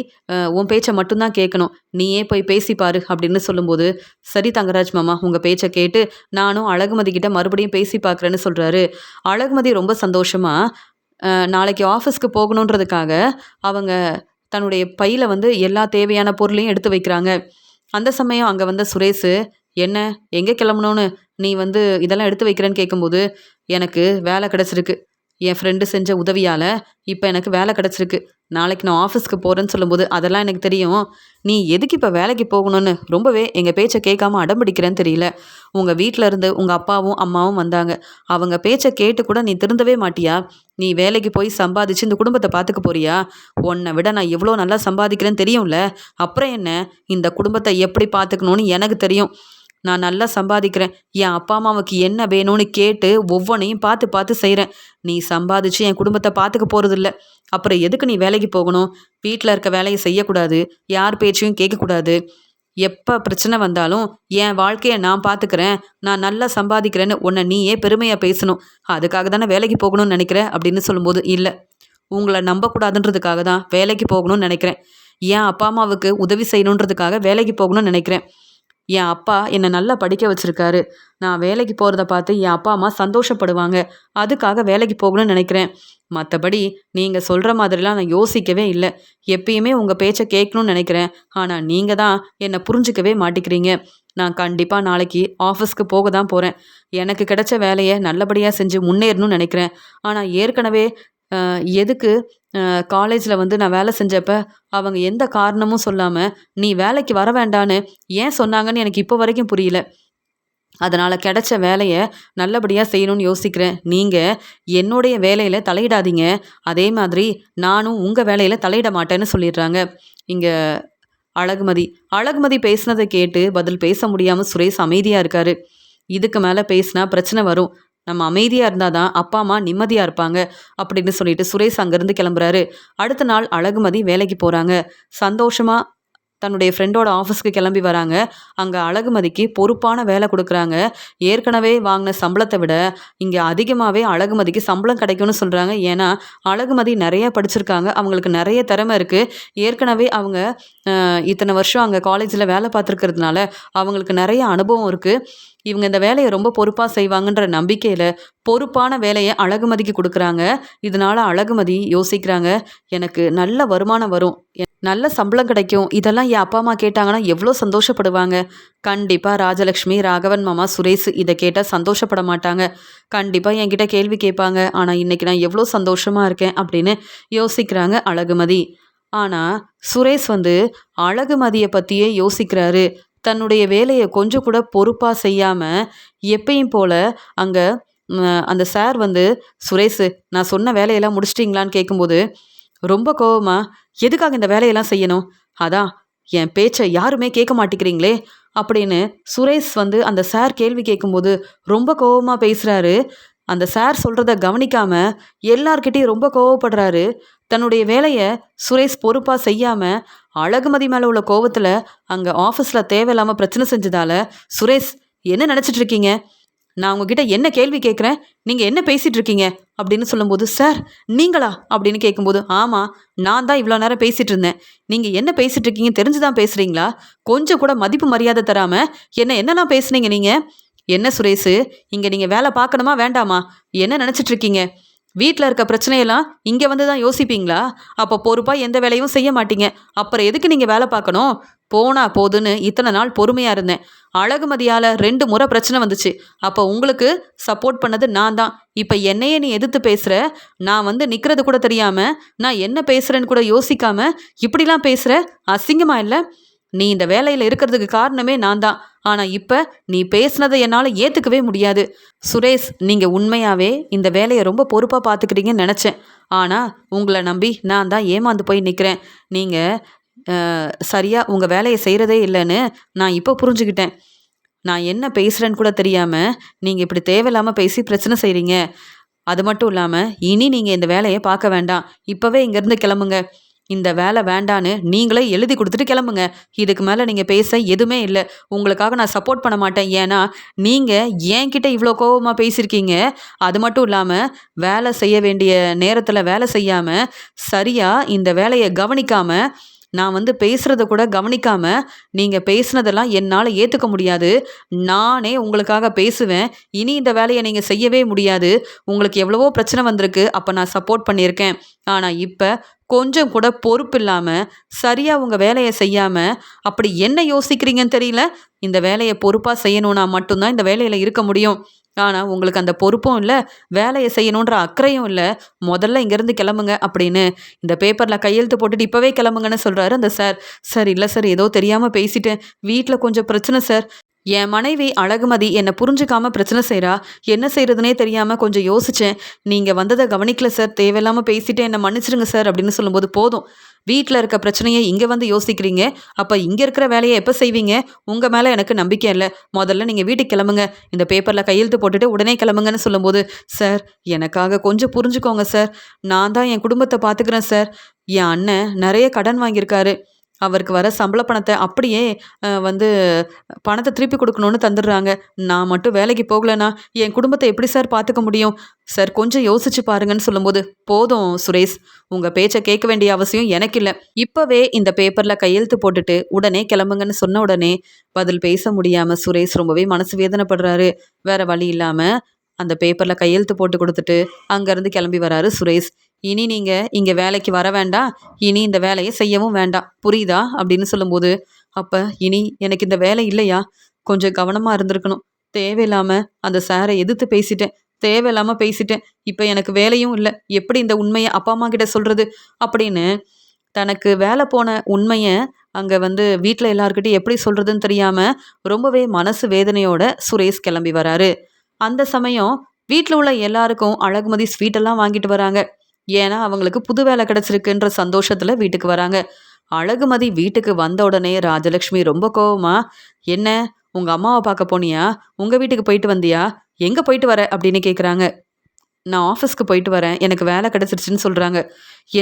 உன் பேச்சை மட்டும்தான் கேட்கணும். நீயே போய் பேசிப்பாரு அப்படின்னு சொல்லும்போது, சரி தங்கராஜ் மாமா உங்கள் பேச்சை கேட்டு நானும் அழகுமதி கிட்ட மறுபடியும் பேசி பார்க்குறேன்னு சொல்கிறாரு. அழகுமதி ரொம்ப சந்தோஷமா நாளைக்கு ஆஃபீஸ்க்கு போகணுன்றதுக்காக அவங்க தன்னுடைய பையில் வந்து எல்லா தேவையான பொருளையும் எடுத்து வைக்கிறாங்க. அந்த சமயம் அங்கே வந்த சுரேஷு, என்ன எங்கே கிளம்பணும்னு நீ வந்து இதெல்லாம் எடுத்து வைக்கிறேன்னு கேட்கும்போது, எனக்கு வேலை கிடச்சிருக்கு. என் ஃப்ரெண்டு செஞ்ச உதவியால் இப்போ எனக்கு வேலை கிடச்சிருக்கு. நாளைக்கு நான் ஆஃபீஸ்க்கு போகிறேன்னு சொல்லும்போது, அதெல்லாம் எனக்கு தெரியும். நீ எதுக்கு இப்போ வேலைக்கு போகணும்னு ரொம்பவே எங்கள் பேச்சை கேட்காம அடம்பிடிக்கிறேன்னு தெரியல. உங்கள் வீட்டில் இருந்து உங்கள் அப்பாவும் அம்மாவும் வந்தாங்க. அவங்க பேச்சை கேட்டு கூட நீ திருந்தவே மாட்டியா? நீ வேலைக்கு போய் சம்பாதிச்சு இந்த குடும்பத்தை பார்த்துக்க போறியா? உன்னை விட நான் எவ்வளோ நல்லா சம்பாதிக்கிறேன்னு தெரியும்ல. அப்புறம் என்ன, இந்த குடும்பத்தை எப்படி பார்த்துக்கணும்னு எனக்கு தெரியும். நான் நல்லா சம்பாதிக்கிறேன். என் அப்பா அம்மாவுக்கு என்ன வேணும்னு கேட்டு ஒவ்வொன்றையும் பார்த்து பார்த்து செய்கிறேன். நீ சம்பாதிச்சு என் குடும்பத்தை பார்த்துக்க போகிறதில்ல. அப்புறம் எதுக்கு நீ வேலைக்கு போகணும்? வீட்டில் இருக்க வேலையை செய்யக்கூடாது. யார் பேச்சையும் கேட்கக்கூடாது. எப்போ பிரச்சனை வந்தாலும் என் வாழ்க்கையை நான் பார்த்துக்கிறேன், நான் நல்லா சம்பாதிக்கிறேன்னு உன்னை நீயே பெருமையாக பேசணும். அதுக்காக தானே வேலைக்கு போகணும்னு நினைக்கிறேன் அப்படின்னு சொல்லும்போது, இல்லை, உங்களை நம்பக்கூடாதுன்றதுக்காக தான் வேலைக்கு போகணும்னு நினைக்கிறேன். என் அப்பா அம்மாவுக்கு உதவி செய்யணுன்றதுக்காக வேலைக்கு போகணும்னு நினைக்கிறேன். என் அப்பா என்னை நல்லா படிக்க வச்சுருக்காரு. நான் வேலைக்கு போகிறத பார்த்து என் அப்பா அம்மா சந்தோஷப்படுவாங்க. அதுக்காக வேலைக்கு போகணும்னு நினைக்கிறேன். மற்றபடி நீங்கள் சொல்கிற மாதிரிலாம் நான் யோசிக்கவே இல்லை. எப்பயுமே உங்கள் பேச்சை கேட்கணும்னு நினைக்கிறேன். ஆனால் நீங்கள் தான் என்னை புரிஞ்சிக்கவே மாட்டேங்கிறீங்க. நான் கண்டிப்பாக நாளைக்கு ஆஃபீஸ்க்கு போக தான் போகிறேன். எனக்கு கிடைச்ச வேலையை நல்லபடியாக செஞ்சு முன்னேறணும்னு நினைக்கிறேன். ஆனால் ஏற்கனவே எதுக்கு காலேஜில் வந்து நான் வேலை செஞ்சப்ப அவங்க எந்த காரணமும் சொல்லாமல் நீ வேலைக்கு வர வேண்டான்னு ஏன் சொன்னாங்கன்னு எனக்கு இப்போ வரைக்கும் புரியல. அதனால் கிடைச்ச வேலையை நல்லபடியாக செய்யணும்னு யோசிக்கிறேன். நீங்கள் என்னுடைய வேலையில் தலையிடாதீங்க. அதே மாதிரி நானும் உங்கள் வேலையில் தலையிட மாட்டேன்னு சொல்லிடுறாங்க. இங்கே அழகுமதி அழகுமதி பேசுனதை கேட்டு பதில் பேச முடியாமல் சுரேஷ் அமைதியாக இருக்காரு. இதுக்கு மேலே பேசினா பிரச்சனை வரும். நம்ம அமைதியாக இருந்தால் தான் அப்பா அம்மா நிம்மதியாக இருப்பாங்க அப்படின்னு சொல்லிட்டு சுரேஷ் அங்கேருந்து கிளம்புறாரு. அடுத்த நாள் அழகுமதி வேலைக்கு போகிறாங்க. சந்தோஷமாக தன்னுடைய ஃப்ரெண்டோட ஆஃபீஸ்க்கு கிளம்பி வராங்க. அங்கே அழகுமதிக்கு பொறுப்பான வேலை கொடுக்குறாங்க. ஏற்கனவே வாங்கின சம்பளத்தை விட இங்கே அதிகமாகவே அழகுமதிக்கு சம்பளம் கிடைக்கும்னு சொல்கிறாங்க. ஏன்னா அழகுமதி நிறைய படிச்சிருக்காங்க. அவங்களுக்கு நிறைய திறமை இருக்குது. ஏற்கனவே அவங்க இத்தனை வருஷம் அங்கே காலேஜில் வேலை பார்த்துருக்கிறதுனால அவங்களுக்கு நிறைய அனுபவம் இருக்குது. இவங்க இந்த வேலையை ரொம்ப பொறுப்பாக செய்வாங்கன்ற நம்பிக்கையில் பொறுப்பான வேலையை அழகுமதிக்கு கொடுக்குறாங்க. இதனால் அழகுமதி யோசிக்கிறாங்க, எனக்கு நல்ல வருமானம் வரும், நல்ல சம்பளம் கிடைக்கும். இதெல்லாம் என் அப்பா அம்மா கேட்டாங்கன்னா எவ்வளோ சந்தோஷப்படுவாங்க. கண்டிப்பாக ராஜலக்ஷ்மி, ராகவன் மாமா, சுரேஷ் இதை கேட்டால் சந்தோஷப்பட மாட்டாங்க. கண்டிப்பாக என்கிட்ட கேள்வி கேட்பாங்க. ஆனால் இன்றைக்கி நான் எவ்வளோ சந்தோஷமாக இருக்கேன் அப்படின்னு யோசிக்கிறாங்க அழகுமதி. ஆனால் சுரேஷ் வந்து அழகுமதியை பற்றியே யோசிக்கிறாரு. தன்னுடைய வேலையை கொஞ்சம் கூட பொறுப்பாக செய்யாமல் எப்பயும் போல் அங்கே அந்த சார் வந்து, சுரேஷு நான் சொன்ன வேலையெல்லாம் முடிச்சிட்டிங்களான்னு கேட்கும்போது ரொம்ப கோவமா, எதுக்காக இந்த வேலையெல்லாம் செய்யணும்? அதான் என் பேச்சை யாருமே கேட்க மாட்டேங்கிறீங்களே அப்படின்னு சுரேஷ் வந்து அந்த சார் கேள்வி கேட்கும்போது ரொம்ப கோவமாக பேசுகிறாரு. அந்த சார் சொல்கிறத கவனிக்காமல் எல்லார்கிட்டையும் ரொம்ப கோவப்படுறாரு. தன்னுடைய வேலையை சுரேஷ் பொறுப்பாக செய்யாமல் அழகுமதி மேலே உள்ள கோவத்தில் அங்கே ஆஃபீஸில் தேவையில்லாமல் பிரச்சனை செஞ்சதால, சுரேஷ் என்ன நினச்சிட்டு இருக்கீங்க? நான் உங்ககிட்ட என்ன கேள்வி கேட்குறேன், நீங்கள் என்ன பேசிகிட்டு இருக்கீங்க அப்படின்னு சொல்லும்போது, சார் நீங்களா அப்படின்னு கேட்கும்போது, ஆமாம் நான் தான் இவ்வளோ நேரம் பேசிகிட்டு இருந்தேன். நீங்கள் என்ன பேசிகிட்டு இருக்கீங்க தெரிஞ்சு தான் பேசுகிறீங்களா? கொஞ்சம் கூட மதிப்பு மரியாதை தராமல் என்னெல்லாம் பேசுனீங்க நீங்கள்? என்ன சுரேஷு, இங்கே நீங்கள் வேலை பார்க்கணுமா வேண்டாமா? என்ன நினச்சிட்டு இருக்கீங்க? வீட்டில் இருக்க பிரச்சனையெல்லாம் இங்கே வந்து தான் யோசிப்பீங்களா? அப்போ பொறுப்பாக எந்த வேலையும் செய்ய மாட்டீங்க. அப்புறம் எதுக்கு நீங்கள் வேலை பார்க்கணும்? போனா போதுன்னு இத்தனை நாள் பொறுமையாக இருந்தேன். அழகுமதியால் 2 முறை பிரச்சனை வந்துச்சு. அப்போ உங்களுக்கு சப்போர்ட் பண்ணது நான் தான். இப்போ என்னையே நீ எதிர்த்து பேசுகிற. நான் வந்து நிற்கிறது கூட தெரியாமல், நான் என்ன பேசுகிறேன்னு கூட யோசிக்காம இப்படிலாம் பேசுகிற. அசிங்கமா இல்லை? நீ இந்த வேலையில் இருக்கிறதுக்கு காரணமே நான் தான். ஆனால் இப்போ நீ பேசுனதை என்னால் ஏற்றுக்கவே முடியாது. சுரேஷ், நீங்கள் உண்மையாகவே இந்த வேலையை ரொம்ப பொறுப்பாக பார்த்துக்கிறீங்கன்னு நினச்சேன். ஆனால் உங்களை நம்பி நான் தான் ஏமாந்து போய் நிற்கிறேன். நீங்கள் சரியாக உங்கள் வேலையை செய்கிறதே இல்லைன்னு நான் இப்போ புரிஞ்சுக்கிட்டேன். நான் என்ன பேசுகிறேன்னு கூட தெரியாமல் நீங்கள் இப்படி தேவையில்லாமல் பேசி பிரச்சனை செய்கிறீங்க. அது மட்டும் இல்லாமல் இனி நீங்கள் இந்த வேலையை பார்க்க வேண்டாம். இப்போவே இங்கேருந்து கிளம்புங்க. இந்த வேலை வேண்டான்னு நீங்களே எழுதி கொடுத்துட்டு கிளம்புங்க. இதுக்கு மேலே நீங்கள் பேச எதுவுமே இல்லை. உங்களுக்காக நான் சப்போர்ட் பண்ண மாட்டேன். ஏன்னா நீங்கள் என்கிட்ட இவ்வளோ கோபமாக பேசியிருக்கீங்க. அது மட்டும் இல்லாமல் வேலை செய்ய வேண்டிய நேரத்தில் வேலை செய்யாமல், சரியாக இந்த வேலையை கவனிக்காமல், நான் வந்து பேசுகிறத கூட கவனிக்காமல் நீங்கள் பேசுனதெல்லாம் என்னால் ஏற்றுக்க முடியாது. நானே உங்களுக்காக பேசுவேன். இனி இந்த வேலையை நீங்கள் செய்யவே முடியாது. உங்களுக்கு எவ்வளவோ பிரச்சனை வந்திருக்கு. அப்போ நான் சப்போர்ட் பண்ணியிருக்கேன். ஆனால் இப்போ கொஞ்சம் கூட பொறுப்பு இல்லாமல், சரியாக உங்கள் வேலையை செய்யாமல், அப்படி என்ன யோசிக்கிறீங்கன்னு தெரியல. இந்த வேலையை பொறுப்பாக செய்யணும்னா மட்டும்தான் இந்த வேலையில் இருக்க முடியும். ஆனால் உங்களுக்கு அந்த பொறுப்பும் இல்லை, வேலையை செய்யணுன்ற அக்கறையும் இல்லை. முதல்ல இங்கேருந்து கிளம்புங்க அப்படின்னு இந்த பேப்பரில் கையெழுத்து போட்டுட்டு இப்போவே கிளம்புங்கன்னு சொல்கிறாரு அந்த சார். சார் இல்லை சார், ஏதோ தெரியாமல் பேசிட்டேன். வீட்டில் கொஞ்சம் பிரச்சனை சார். என் மனைவி அழகுமதி என்னை புரிஞ்சுக்காம பிரச்சனை செய்கிறா. என்ன செய்கிறதுனே தெரியாமல் கொஞ்சம் யோசித்தேன். நீங்கள் வந்ததை கவனிக்கல சார். தேவையில்லாமல் பேசிட்டு என்னை மன்னிச்சிடுங்க சார் அப்படின்னு சொல்லும்போது, போதும், வீட்டில் இருக்க பிரச்சனையை இங்கே வந்து யோசிக்கிறீங்க. அப்போ இங்கே இருக்கிற வேலையை எப்போ செய்வீங்க? உங்கள் மேலே எனக்கு நம்பிக்கை இல்லை. முதல்ல நீங்கள் வீட்டுக்கு கிளம்புங்க. இந்த பேப்பரில் கையெழுத்து போட்டுட்டு உடனே கிளம்புங்கன்னு சொல்லும்போது, சார் எனக்காக கொஞ்சம் புரிஞ்சுக்கோங்க சார். நான் தான் என் குடும்பத்தை பார்த்துக்கிறேன் சார். என் அண்ணன் நிறைய கடன் வாங்கியிருக்காரு. அவருக்கு வர சம்பள பணத்தை அப்படியே வந்து பணத்தை திருப்பி கொடுக்கணும்னு தந்துடுறாங்க. நான் மட்டும் வேலைக்கு போகலனா என் குடும்பத்தை எப்படி சார் பார்த்துக்க முடியும்? சார் கொஞ்சம் யோசிச்சு பாருங்கன்னு சொல்லும்போது, போதும் சுரேஷ், உங்கள் பேச்சை கேட்க வேண்டிய அவசியம் எனக்கு இல்லை. இப்போவே இந்த பேப்பரில் கையெழுத்து போட்டுட்டு உடனே கிளம்புங்கன்னு சொன்ன உடனே பதில் பேச முடியாமல் சுரேஷ் ரொம்பவே மனசு வேதனைப்படுறாரு. வேற வழி இல்லாமல் அந்த பேப்பரில் கையெழுத்து போட்டு கொடுத்துட்டு அங்கேருந்து கிளம்பி வராரு சுரேஷ். இனி நீங்கள் இங்கே வேலைக்கு வர வேண்டாம். இனி இந்த வேலையை செய்யவும் வேண்டாம். புரியுதா அப்படின்னு சொல்லும்போது, அப்போ இனி எனக்கு இந்த வேலை இல்லையா? கொஞ்சம் கவனமாக இருந்திருக்கணும். தேவையில்லாமல் அந்த சாரை எதிர்த்து பேசிட்டேன். தேவையில்லாமல் பேசிட்டேன். இப்போ எனக்கு வேலையும் இல்லை. எப்படி இந்த உண்மையை அப்பா அம்மா கிட்ட சொல்கிறது அப்படின்னு தனக்கு வேலை போன உண்மையை அங்கே வந்து வீட்டில் எல்லாருக்கிட்டையும் எப்படி சொல்கிறதுன்னு தெரியாமல் ரொம்பவே மனசு வேதனையோட சுரேஷ் கிளம்பி வராரு. அந்த சமயம் வீட்டில் உள்ள எல்லாருக்கும் அழகுமதி ஸ்வீட்டெல்லாம் வாங்கிட்டு வராங்க. ஏன்னா அவங்களுக்கு புது வேலை கிடச்சிருக்குன்ற சந்தோஷத்தில் வீட்டுக்கு வராங்க. அழகுமதி வீட்டுக்கு வந்த உடனே ராஜலக்ஷ்மி ரொம்ப கோவமா, என்ன உங்கள் அம்மாவை பார்க்க போனியா? உங்கள் வீட்டுக்கு போயிட்டு வந்தியா? எங்கே போயிட்டு வர அப்படின்னு கேட்குறாங்க. நான் ஆஃபீஸ்க்கு போயிட்டு வரேன். எனக்கு வேலை கிடச்சிருச்சுன்னு சொல்கிறாங்க.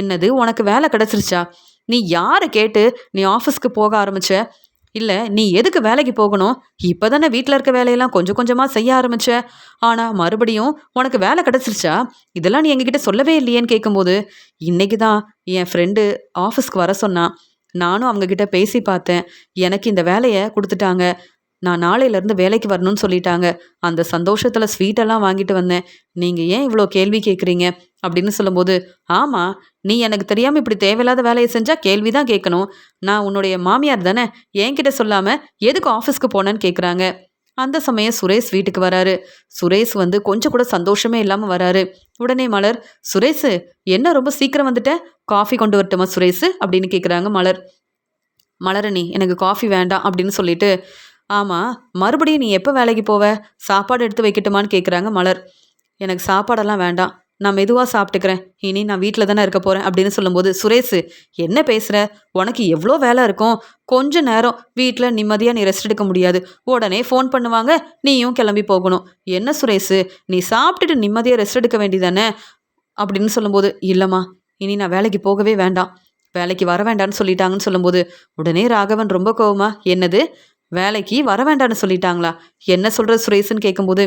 என்னது, உனக்கு வேலை கிடச்சிருச்சா? நீ யாரை கேட்டு நீ ஆஃபீஸ்க்கு போக ஆரம்பிச்ச? இல்லை, நீ எதுக்கு வேலைக்கு போகணும்? இப்போ தானே வீட்டில் இருக்க வேலையெல்லாம் கொஞ்சம் கொஞ்சமாக செய்ய ஆரம்பிச்ச. ஆனால் மறுபடியும் உனக்கு வேலை கிடச்சிருச்சா? இதெல்லாம் நீ எங்ககிட்ட சொல்லவே இல்லையேன்னு கேட்கும்போது, இன்னைக்கு தான் என் ஃப்ரெண்டு ஆஃபீஸ்க்கு வர சொன்னான். நானும் அவங்கக்கிட்ட பேசி பார்த்தேன். எனக்கு இந்த வேலையை கொடுத்துட்டாங்க. நான் நாளையிலேருந்து வேலைக்கு வரணும்னு சொல்லிட்டாங்க. அந்த சந்தோஷத்தில் ஸ்வீட்டெல்லாம் வாங்கிட்டு வந்தேன். நீங்கள் ஏன் இவ்வளோ கேள்வி கேட்குறீங்க அப்படின்னு சொல்லும்போது, ஆமாம், நீ எனக்கு தெரியாமல் இப்படி தேவையில்லாத வேலையை செஞ்சால் கேள்வி தான் கேட்கணும். நான் உன்னுடைய மாமியார் தானே, என்கிட்ட சொல்லாமல் எதுக்கு ஆஃபீஸ்க்கு போனேன்னு கேட்குறாங்க. அந்த சமயம் சுரேஷ் வீட்டுக்கு வராரு. சுரேஷ் வந்து கொஞ்சம் கூட சந்தோஷமே இல்லாமல் வராரு. உடனே மலர், சுரேஷு என்ன ரொம்ப சீக்கிரம் வந்துட்ட? காஃபி கொண்டு வரட்டுமா சுரேஷு அப்படின்னு கேட்குறாங்க மலர். மலரணி, எனக்கு காஃபி வேண்டாம் அப்படின்னு சொல்லிட்டு, ஆமாம், மறுபடியும் நீ எப்போ வேலைக்கு போவ? சாப்பாடு எடுத்து வைக்கட்டுமான்னு கேட்குறாங்க மலர். எனக்கு சாப்பாடெல்லாம் வேண்டாம், நான் மெதுவாக சாப்பிட்டுக்கிறேன். இனி நான் வீட்டில் தானே இருக்க போகிறேன் அப்படின்னு சொல்லும்போது, சுரேஷ் என்ன பேசுகிற? உனக்கு எவ்வளோ வேலை இருக்கும். கொஞ்ச நேரம் வீட்டில் நிம்மதியாக நீ ரெஸ்ட் எடுக்க முடியாது. உடனே ஃபோன் பண்ணுவாங்க, நீயும் கிளம்பி போகணும். என்ன சுரேஷ், நீ சாப்பிட்டுட்டு நிம்மதியாக ரெஸ்ட் எடுக்க வேண்டியதானே அப்படின்னு சொல்லும்போது, இல்லைம்மா, இனி நான் வேலைக்கு போகவே வேண்டாம், வேலைக்கு வர வேண்டான்னு சொல்லிட்டாங்கன்னு சொல்லும்போது, உடனே ராகவன் ரொம்ப கோவமா, என்னது வேலைக்கு வர வேண்டான்னு சொல்லிட்டாங்களா? என்ன சொல்கிற சுரேஷ்ன்னு கேட்கும்போது,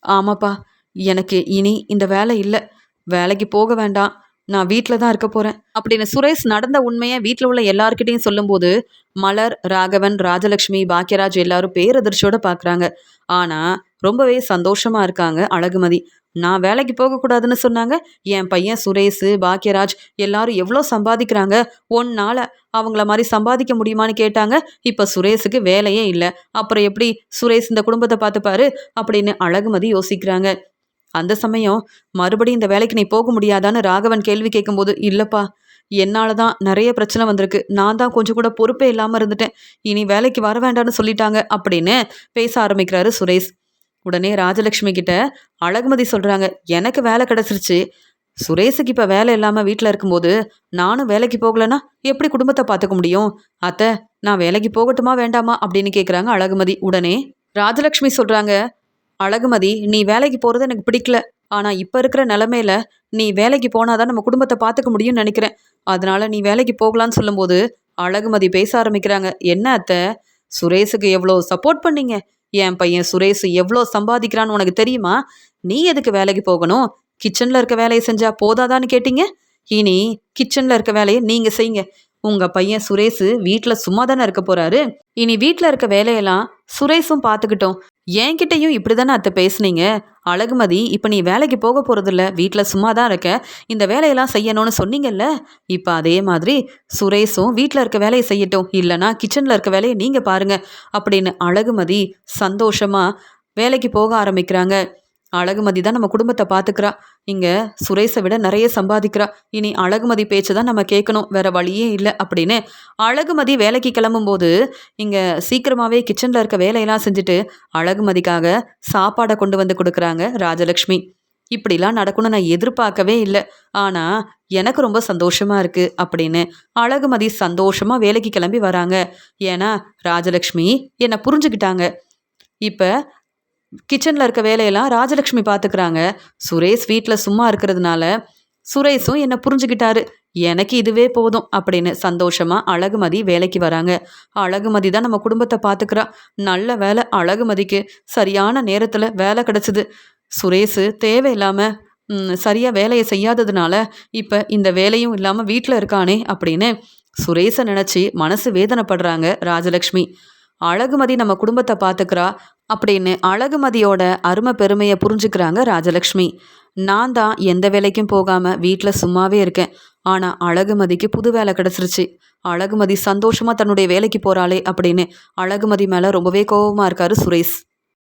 ஆமாப்பா. எனக்கு இனி இந்த வேலை இல்ல. வேலைக்கு போக வேண்டாம். நான் வீட்ல தான் இருக்க போறேன். அப்படின்னு சுரேஷ் நடந்த உண்மைய வீட்ல உள்ள எல்லார்கிட்டயும் சொல்லும்போது, மலர், ராகவன், ராஜலட்சுமி, பாக்யராஜ் எல்லாரும் பேரதிர்ச்சியோட பார்க்குறாங்க. ஆனா, ரொம்பவே சந்தோஷமா இருக்காங்க அழகுமதி. நான் வேலைக்கு போகக்கூடாதுன்னு சொன்னாங்க. என் பையன் சுரேஷு, பாக்யராஜ் எல்லாரும் எவ்ளோ சம்பாதிக்கிறாங்க. உன்னால அவங்கள மாரி சம்பாதிக்க முடியுமான்னு கேட்டாங்க. இப்ப சுரேஷுக்கு வேலையே இல்ல. அப்புறம் எப்படி சுரேஷ் இந்த குடும்பத்த பார்த்துப்பாரு? அப்படின்னு அழகுமதி யோசிக்கிறாங்க. அந்த சமயம் மறுபடியும் இந்த வேலைக்கு நீ போக முடியாதான்னு ராகவன் கேள்வி கேட்கும்போது, இல்லப்பா, என்னால தான் நெறைய பிரச்சனை வந்திருக்கு. நான் தான் கொஞ்சம் கூட பொறுப்பே இல்லாம இருந்துட்டேன். இனி வேலைக்கு வர வேண்டான்னு சொல்லிட்டாங்க அப்படின்னு பேச ஆரம்பிக்கிறாரு சுரேஷ். உடனே ராஜலட்சுமி கிட்ட அழகுமதி சொல்றாங்க, எனக்கு வேலை கிடைச்சிருச்சு. சுரேஷுக்கு இப்ப வேலை இல்லாம வீட்ல இருக்கும்போது, நானும் வேலைக்கு போகலன்னா எப்படி குடும்பத்த பார்த்துக்க முடியும்? அத்தை, நான் வேலைக்கு போகட்டுமா வேண்டாமா? அப்படின்னு கேட்குறாங்க அழகுமதி. உடனே ராஜலட்சுமி சொல்றாங்க, அழகுமதி, நீ வேலைக்கு போறது எனக்கு பிடிக்கல. ஆனா இப்ப இருக்கிற நிலைமையில நீ வேலைக்கு போனா தான் நம்ம குடும்பத்த பார்த்துக்க முடியும்னு நினைக்கிறேன். அதனால நீ வேலைக்கு போகலான்னு சொல்லும்போது, அழகுமதி பேச ஆரம்பிக்கிறாங்க. என்ன அத்தை, சுரேஷுக்கு எவ்வளோ சப்போர்ட் பண்ணீங்க. என் பையன் சுரேஷ் எவ்வளோ சம்பாதிக்கிறான்னு உனக்கு தெரியுமா? நீ எதுக்கு வேலைக்கு போகணும்? கிச்சன்ல இருக்க வேலைய செஞ்சா போதாதான்னு கேட்டீங்க? இனி கிச்சன்ல இருக்க வேலைய நீங்க செய்யுங்க. உங்க பையன் சுரேஷு வீட்ல சும்மா தானே இருக்க போறாரு. இனி வீட்ல இருக்க வேலையெல்லாம் சுரேஷும் பார்த்துக்கிட்டும். என்கிட்டயும் இப்படிதானே அத்தை பேசுனீங்க. அழகுமதி, இப்ப நீ வேலைக்கு போக போறதில்ல. வீட்ல சும்மா தான் இருக்க. இந்த வேலையெல்லாம் செய்யணும்னு சொன்னீங்கல்ல. இப்ப அதே மாதிரி சுரேஷும் வீட்ல இருக்க வேலைய செய்யட்டும். இல்லனா கிச்சன்ல இருக்க வேலைய நீங்க பாருங்க. அப்படின்னு அழகுமதி சந்தோஷமா வேலைக்கு போக ஆரம்பிக்கிறாங்க. அழகுமதி தான் நம்ம குடும்பத்த பார்த்துக்கிறா. இங்க சுரேஷை விட நிறைய சம்பாதிக்கிறா. இனி அழகுமதி பேச்சு தான் நம்ம கேட்கணும். வேற வழியே இல்ல அப்படின்னு அழகுமதி வேலைக்கு கிளம்பும்போது, இங்க சீக்கிரமாவே கிச்சன்ல இருக்க வேலையெல்லாம் செஞ்சுட்டு அழகுமதிக்காக சாப்பாட கொண்டு வந்து குடுக்குறாங்க ராஜலட்சுமி. இப்படிலாம் நடக்கும்னு நான் எதிர்பார்க்கவே இல்ல. ஆனா, எனக்கு ரொம்ப சந்தோஷமா இருக்கு அப்படின்னு அழகுமதி சந்தோஷமா வேலைக்கு கிளம்பி வராங்க. ஏன்னா, ராஜலட்சுமி என்ன புரிஞ்சுக்கிட்டாங்க. இப்ப கிச்சன்ல இருக்க வேலையெல்லாம் ராஜலட்சுமி பார்த்துக்கிறாங்க. சுரேஷ் வீட்ல சும்மா இருக்கிறதுனால, சுரேஷும் என்ன புரிஞ்சுக்கிட்டாரு. எனக்கு இதுவே போதும் அப்படின்னு சந்தோஷமா அழகுமதி வேலைக்கு வராங்க. அழகுமதி தான் நம்ம குடும்பத்த பார்த்துக்கிறா. நல்ல வேலை அழகுமதிக்கு சரியான நேரத்துல வேலை கிடைச்சது. சுரேஷு தேவையில்லாம சரியா வேலைய செய்யாததுனால, இப்ப இந்த வேலையும் இல்லாம வீட்ல இருக்கானே அப்படின்னு சுரேஷ நினைச்சு மனசு வேதனைப்படுறாங்க ராஜலட்சுமி. அழகுமதி நம்ம குடும்பத்த பார்த்துக்கிறா அப்படின்னு அழகுமதியோட அருமை பெருமையை புரிஞ்சுக்கிறாங்க ராஜலட்சுமி. நான் தான் எந்த வேலைக்கும் போகாம வீட்ல சும்மாவே இருக்கேன். ஆனா அழகுமதிக்கு புது வேலை கிடைச்சிருச்சு. அழகுமதி சந்தோஷமா தன்னுடைய வேலைக்கு போறாளே அப்படின்னு அழகுமதி மேல ரொம்பவே கோவமா இருக்காரு சுரேஷ்.